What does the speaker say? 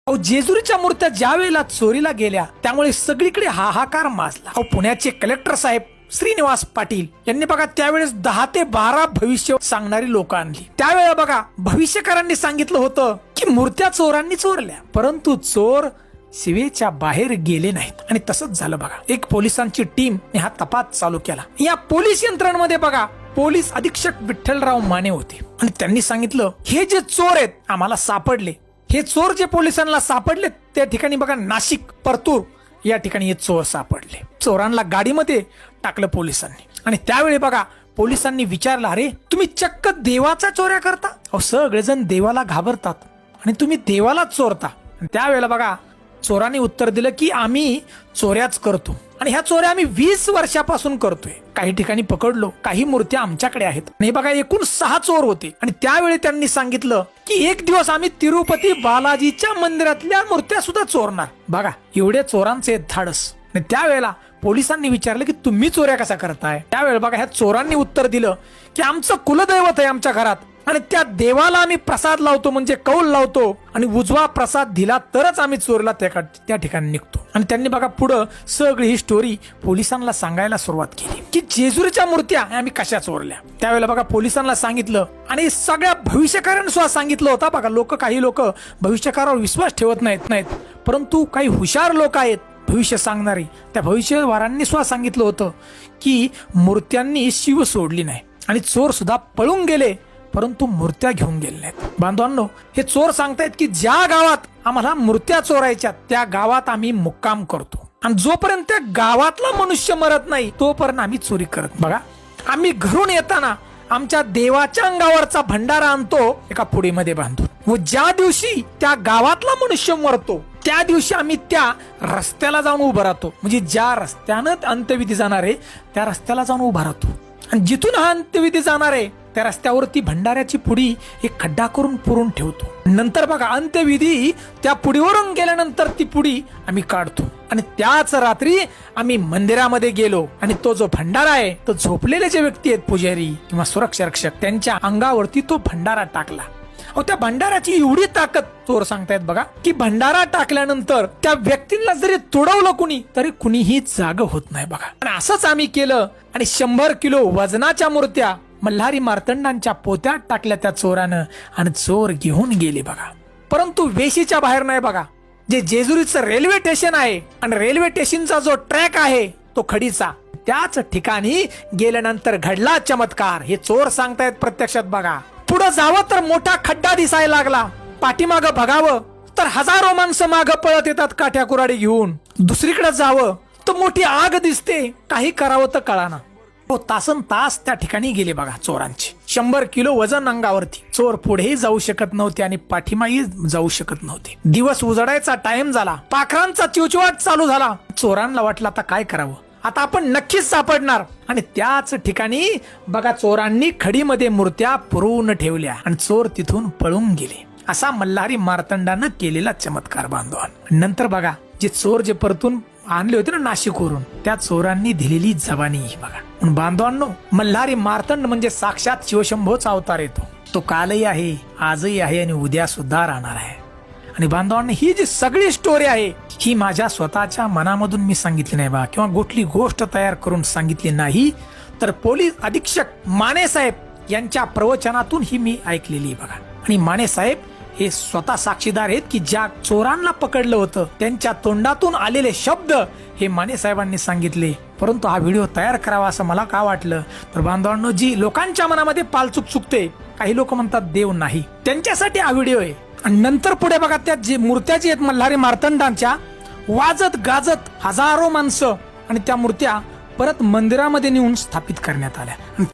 अहो जेजुरीच्या मूर्त्या ज्या वेळेला चोरीला गेल्या त्यामुळे सगळीकडे हाहाकार माजला. अहो पुण्याचे कलेक्टर साहेब श्रीनिवास पाटील यांनी बघा त्यावेळेस 10 ते 12 भविष्य सांगणारी लोक आणली. त्यावेळेला बघा भविष्यकारांनी सांगितलं होतं की मूर्त्या चोरांनी चोरल्या, परंतु चोर शिवेच्या बाहेर गेले नाहीत आणि तसंच झालं बघा. एक पोलिसांची टीम हा तपास चालू केला. या पोलीस यंत्रणेमध्ये बघा पोलीस अधीक्षक विठ्ठलराव माने होते आणि त्यांनी सांगितलं हे जे चोर आहेत आम्हाला सापडले. हे चोर जे पोलिसांना सापडले त्या ठिकाणी बघा नाशिक परतूर या ठिकाणी हे चोर सापडले. चोरांना गाडीमध्ये टाकलं पोलिसांनी आणि त्यावेळी बघा पोलिसांनी विचारलं अरे तुम्ही चक्क देवाचा चोऱ्या करता? अहो सगळेजण देवाला घाबरतात आणि तुम्ही देवाला चोरता. त्यावेळेला बघा चोरांनी उत्तर दिलं की आम्ही चोऱ्याच करतो आणि ह्या चोऱ्या आम्ही 20 वर्षापासून करतोय. काही ठिकाणी पकडलो, काही मूर्त्या आमच्याकडे आहेत. आणि बघा एकूण 6 चोर होते आणि त्यावेळी त्यांनी सांगितलं की एक दिवस आम्ही तिरुपती बालाजीच्या मंदिरातल्या मूर्त्या सुद्धा चोरणार. बघा एवढे चोरांचे धाडस. आणि त्यावेळेला पोलिसांनी विचारलं की तुम्ही चोऱ्या कसा करताय? त्यावेळेला बघा ह्या चोरांनी उत्तर दिलं की आमचं कुलदैवत आहे आमच्या घरात आणि त्या देवाला आम्ही प्रसाद लावतो म्हणजे कौल लावतो आणि उजवा प्रसाद दिला तरच आम्ही चोरला त्या ठिकाणी निघतो. आणि त्यांनी बघा पुढं सगळी ही स्टोरी पोलिसांना सांगायला सुरुवात केली की जेजुरीच्या मूर्त्या आम्ही कशा चोरल्या. त्यावेळेला बघा पोलिसांना सांगितलं आणि सगळ्या भविष्यकारांना सुद्धा सांगितलं होतं. बघा काही लोक भविष्यकारावर विश्वास ठेवत नाहीत, परंतु काही हुशार लोक आहेत भविष्य सांगणारी. त्या भविष्यवारांनी सुद्धा सांगितलं होतं की मूर्त्यांनी शिव सोडली नाही आणि चोर सुद्धा पळून गेले परंतु मूर्त्या घेऊन गेले नाहीत. बांधवांनो हे चोर सांगतायत की ज्या गावात आम्हाला मूर्त्या चोरायच्या त्या गावात आम्ही मुक्काम करतो आणि जोपर्यंत त्या गावातला मनुष्य मरत नाही तोपर्यंत आम्ही चोरी करत. बघा आम्ही घरून येताना आमच्या देवाच्या अंगावरचा भंडारा आणतो एका पुडीमध्ये बांधून व ज्या दिवशी त्या गावातला मनुष्य मरतो त्या दिवशी आम्ही त्या रस्त्याला जाऊन उभं राहतो. म्हणजे ज्या रस्त्यानं अंत्यविधी जाणार आहे त्या रस्त्याला जाऊन उभा राहतो आणि जिथून हा अंत्यविधी जाणार आहे त्या रस्त्यावरती भंडाऱ्याची पुडी एक खड्डा करून पुरून ठेवतो. नंतर बघा अंत्यविधी त्या पुडीवरून गेल्यानंतर ती पुडी आम्ही काढतो आणि त्याच रात्री आम्ही मंदिरामध्ये गेलो आणि तो जो भंडारा आहे तो झोपलेले जे व्यक्ती आहेत पुजारी किंवा सुरक्षा रक्षक त्यांच्या अंगावरती तो भंडारा टाकला. अहो त्या भंडाराची एवढी ताकद चोर सांगतायत बघा की भंडारा टाकल्यानंतर त्या व्यक्तीला जरी तोडवलं कुणी तरी कुणीही जाग होत नाही बघा. आणि असंच आम्ही केलं आणि 100 किलो वजनाच्या मूर्त्या मल्हारी मार्तंडांच्या पोत्यात टाकल्या त्या चोरानं आणि चोर घेऊन गेले बघा. परंतु वेशीच्या बाहेर नाही बघा. जे जेजुरीचं रेल्वे स्टेशन आहे आणि रेल्वे स्टेशनचा जो ट्रॅक आहे तो खडीचा त्याच ठिकाणी गेल्यानंतर घडला चमत्कार. हे चोर सांगतायत प्रत्यक्षात बघा. पुढे जावं तर मोठा खड्डा दिसायला लागला. पाठीमागं बघावं तर हजारो माणसं मागं पळत येतात काठ्या कुऱ्हाडी घेऊन. दुसरीकडे जावं तर मोठी आग दिसते. काही करावं तर कळाना. तासन तास त्या ठिकाणी गेले बघा चोरांचे. 100 किलो वजन अंगावरती. चोर पुढेही जाऊ शकत नव्हते आणि पाठीमाही जाऊ शकत नव्हते. दिवस उजडायचा टाइम झाला. पाखरांचा चिवचिवाट चालू झाला. चोरांना वाटलं आता काय करावं, आता आपण नक्कीच सापडणार. आणि त्याच ठिकाणी बघा चोरांनी खडीमध्ये मूर्त्या पुरवून ठेवल्या आणि चोर तिथून पळून गेले. असा मल्हारी मार्तंडानं केलेला चमत्कार बांधवान. नंतर बघा जे चोर जे परतून आणले होते ना नाशिकवरून त्या चोरांनी दिलेली जबानी बघा. बांधवांनो मल्हारी मार्तंड म्हणजे साक्षात शिवशंभोचा अवतार येतो. तो कालही आहे, आजही आहे आणि उद्या सुद्धा राहणार आहे. आणि बांधवांनो ही जी सगळी स्टोरी आहे ही माझ्या स्वतःच्या मनामधून मी सांगितली नाही बा किंवा कुठली गोष्ट तयार करून सांगितली नाही, तर पोलीस अधीक्षक माने साहेब यांच्या प्रवचनातून ही मी ऐकलेली बघा. आणि माने साहेब हे स्वतः साक्षीदार आहेत की ज्या चोरांना पकडलं होतं त्यांच्या तोंडातून आलेले शब्द हे माने साहेबांनी सांगितले. परंतु हा व्हिडिओ तयार करावा असं मला का वाटलं तर बांधवांनो जी लोकांच्या मनामध्ये पालचूक चुकते, काही लोक म्हणतात देव नाही, त्यांच्यासाठी हा व्हिडिओ आहे. आणि नंतर पुढे बघा त्या जे मूर्त्या जी आहेत मल्हारी मार्तंडांच्या वाजत गाजत हजारो माणसं आणि त्या मूर्त्या परत मंदिरामध्ये नेऊन स्थापित करण्यात आल्या.